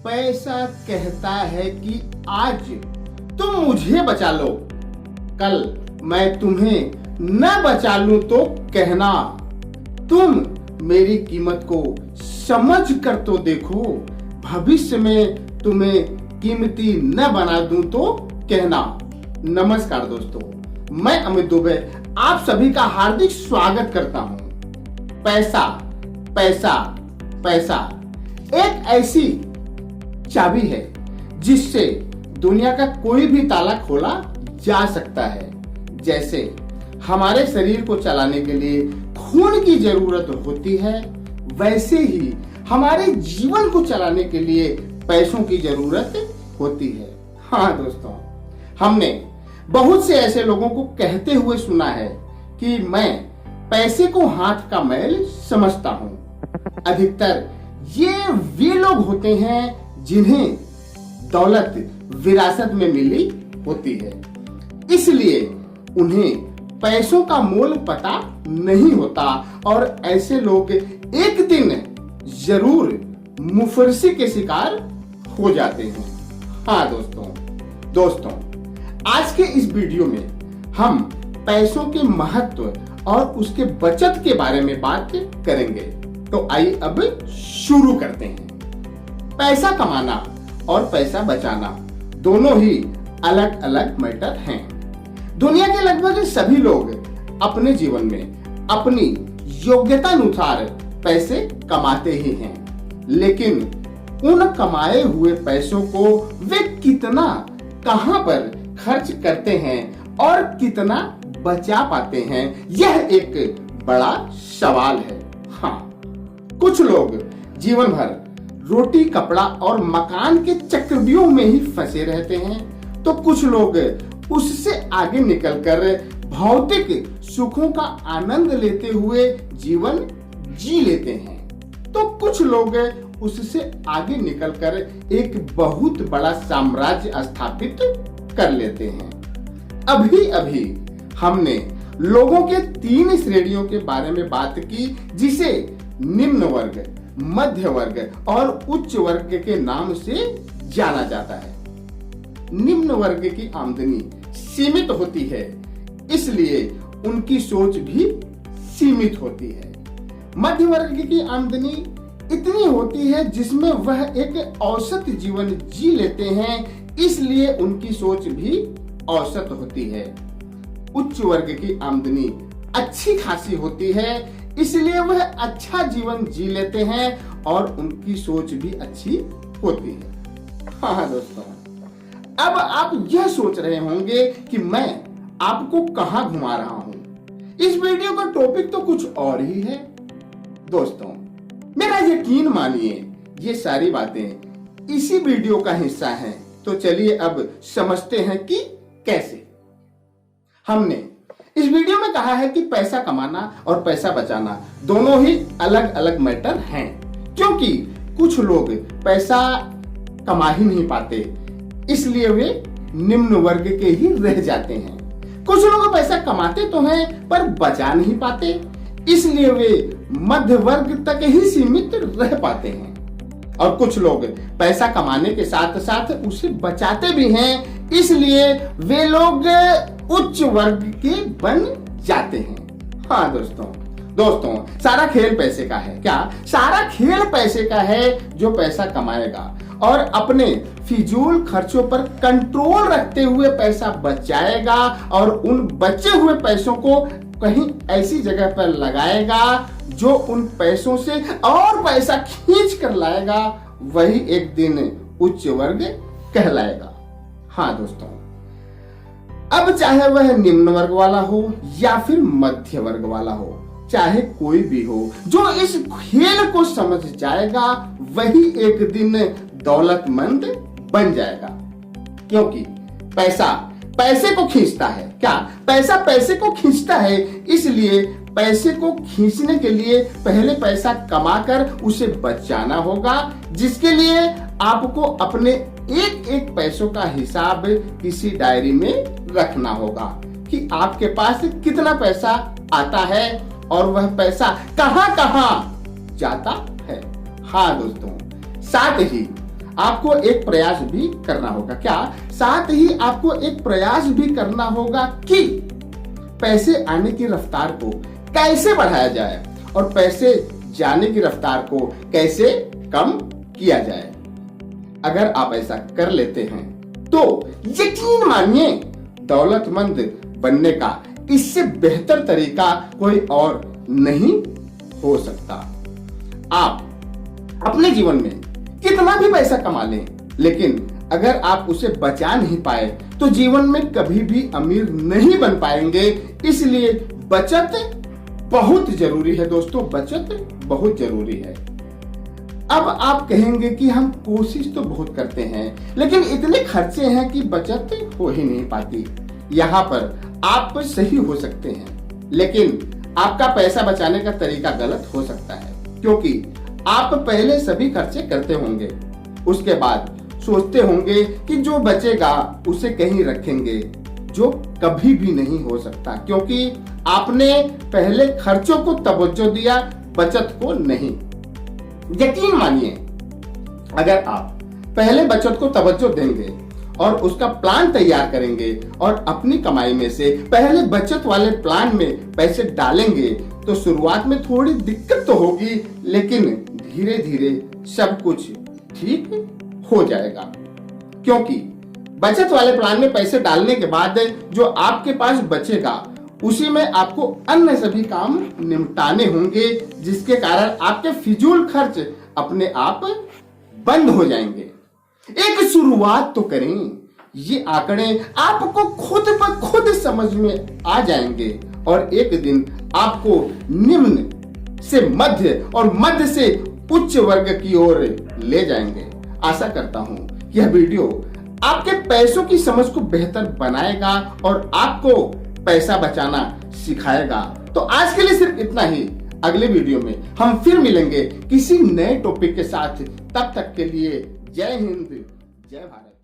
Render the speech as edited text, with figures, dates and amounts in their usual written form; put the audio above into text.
पैसा कहता है कि आज तुम मुझे बचा लो, कल मैं तुम्हें न बचा लूं तो कहना। तुम मेरी कीमत को समझ कर तो देखो, भविष्य में तुम्हें कीमती न बना दूं तो कहना। नमस्कार दोस्तों, मैं अमित दुबे आप सभी का हार्दिक स्वागत करता हूं। पैसा पैसा पैसा एक ऐसी चाबी है जिससे दुनिया का कोई भी ताला खोला जा सकता है। जैसे हमारे शरीर को चलाने के लिए खून की जरूरत होती है, वैसे ही हमारे जीवन को चलाने के लिए पैसों की जरूरत होती है। हाँ दोस्तों, हमने बहुत से ऐसे लोगों को कहते हुए सुना है कि मैं पैसे को हाथ का मैल समझता हूं। अधिकतर ये वे लोग होते हैं जिन्हें दौलत विरासत में मिली होती है, इसलिए उन्हें पैसों का मोल पता नहीं होता और ऐसे लोग एक दिन जरूर मुफरसी के शिकार हो जाते हैं। हाँ दोस्तों, आज के इस वीडियो में हम पैसों के महत्व और उसके बचत के बारे में बात करेंगे। तो आइए अब शुरू करते हैं। पैसा कमाना और पैसा बचाना दोनों ही अलग अलग मैटर हैं। दुनिया के लगभग सभी लोग अपने जीवन में अपनी योग्यता अनुसार पैसे कमाते ही हैं, लेकिन उन कमाए हुए पैसों को वे कितना कहां पर खर्च करते हैं और कितना बचा पाते हैं, यह एक बड़ा सवाल है। हाँ, कुछ लोग जीवन भर रोटी, कपड़ा और मकान के चक्रव्यूह में ही फंसे रहते हैं, तो कुछ लोग उससे आगे निकलकर भौतिक सुखों का आनंद लेते हुए जीवन जी लेते हैं, तो कुछ लोग उससे आगे निकलकर एक बहुत बड़ा साम्राज्य स्थापित कर लेते हैं। अभी अभी हमने लोगों के 3 श्रेणियों के बारे में बात की, जिसे निम्न वर्ग, मध्य वर्ग और उच्च वर्ग के नाम से जाना जाता है। निम्न वर्ग की आमदनी सीमित होती है, इसलिए उनकी सोच भी सीमित होती है। मध्य वर्ग की आमदनी इतनी होती है जिसमें वह एक औसत जीवन जी लेते हैं, इसलिए उनकी सोच भी औसत होती है। उच्च वर्ग की आमदनी अच्छी खासी होती है, इसलिए वह अच्छा जीवन जी लेते हैं और उनकी सोच भी अच्छी होती है। हाँ दोस्तों, अब आप यह सोच रहे होंगे कि मैं आपको कहां घुमा रहा हूं। इस वीडियो का टॉपिक तो कुछ और ही है। दोस्तों, मेरा यकीन मानिए, ये सारी बातें इसी वीडियो का हिस्सा हैं। तो चलिए अब समझते हैं कि कैसे। हमने इस वीडियो में कहा है कि पैसा कमाना और पैसा बचाना दोनों ही अलग अलग मैटर हैं, क्योंकि कुछ लोग पैसा कमा ही नहीं पाते, इसलिए वे निम्न वर्ग के ही रह जाते हैं। कुछ लोग पैसा कमाते तो हैं पर बचा नहीं पाते, इसलिए वे मध्य वर्ग तक ही सीमित रह पाते हैं। और कुछ लोग पैसा कमाने के साथ साथ उसे बचाते भी हैं, इसलिए वे लोग उच्च वर्ग के बन जाते हैं। हाँ दोस्तों, सारा खेल पैसे का है। क्या सारा खेल पैसे का है? जो पैसा कमाएगा और अपने फिजूल खर्चों पर कंट्रोल रखते हुए पैसा बचाएगा और उन बचे हुए पैसों को कहीं ऐसी जगह पर लगाएगा जो उन पैसों से और पैसा खींच कर लाएगा, वही एक दिन उच्च वर्ग कहलाएगा। हाँ दोस्तों, अब चाहे वह निम्न वर्ग वाला हो या फिर मध्य वर्ग वाला हो, चाहे कोई भी हो, जो इस खेल को समझ जाएगा वही एक दिन दौलतमंद बन जाएगा। क्योंकि पैसा पैसे को खींचता है। क्या पैसा पैसे को खींचता है? इसलिए पैसे को खींचने के लिए पहले पैसा कमाकर उसे बचाना होगा, जिसके लिए आपको अपने एक एक पैसों का हिसाब किसी डायरी में रखना होगा कि आपके पास कितना पैसा आता है और वह पैसा कहां कहां जाता है। हाँ दोस्तों, साथ ही आपको एक प्रयास भी करना होगा। क्या? साथ ही आपको एक प्रयास भी करना होगा कि पैसे आने की रफ्तार को कैसे बढ़ाया जाए और पैसे जाने की रफ्तार को कैसे कम किया जाए। अगर आप ऐसा कर लेते हैं तो यकीन मानिए, दौलतमंद बनने का इससे बेहतर तरीका कोई और नहीं हो सकता। आप अपने जीवन में कितना भी पैसा कमा लें, लेकिन अगर आप उसे बचा नहीं पाए तो जीवन में कभी भी अमीर नहीं बन पाएंगे। इसलिए बचत बहुत जरूरी है दोस्तों, बचत बहुत जरूरी है। अब आप कहेंगे कि हम कोशिश तो बहुत करते हैं, लेकिन इतने खर्चे हैं कि बचत हो ही नहीं पाती। यहाँ पर आप सही हो सकते हैं, लेकिन आपका पैसा बचाने का तरीका गलत हो सकता है, क्योंकि आप पहले सभी खर्चे करते होंगे, उसके बाद सोचते होंगे कि जो बचेगा उसे कहीं रखेंगे, जो कभी भी नहीं हो सकता, क्योंकि आपने पहले खर्चों को तवज्जो दिया, बचत को नहीं। यकीन मानिए, अगर आप पहले बचत को तवज्जो देंगे और उसका प्लान तैयार करेंगे और अपनी कमाई में से पहले बचत वाले प्लान में पैसे डालेंगे तो शुरुआत में थोड़ी दिक्कत तो होगी, लेकिन धीरे धीरे सब कुछ ठीक हो जाएगा। क्योंकि बचत वाले प्लान में पैसे डालने के बाद जो आपके पास बचेगा उसी में आपको अन्य सभी काम निपटाने होंगे, जिसके कारण आपके फिजूल खर्च अपने आप बंद हो जाएंगे। एक शुरुआत तो करें, ये आंकड़े आपको खुद ब खुद समझ में आ जाएंगे और एक दिन आपको निम्न से मध्य और मध्य से उच्च वर्ग की ओर ले जाएंगे। आशा करता हूं कि यह वीडियो आपके पैसों की समझ को बेहतर बनाएगा और आपको पैसा बचाना सिखाएगा। तो आज के लिए सिर्फ इतना ही। अगले वीडियो में हम फिर मिलेंगे किसी नए टॉपिक के साथ। तब तक के लिए जय हिंद, जय भारत।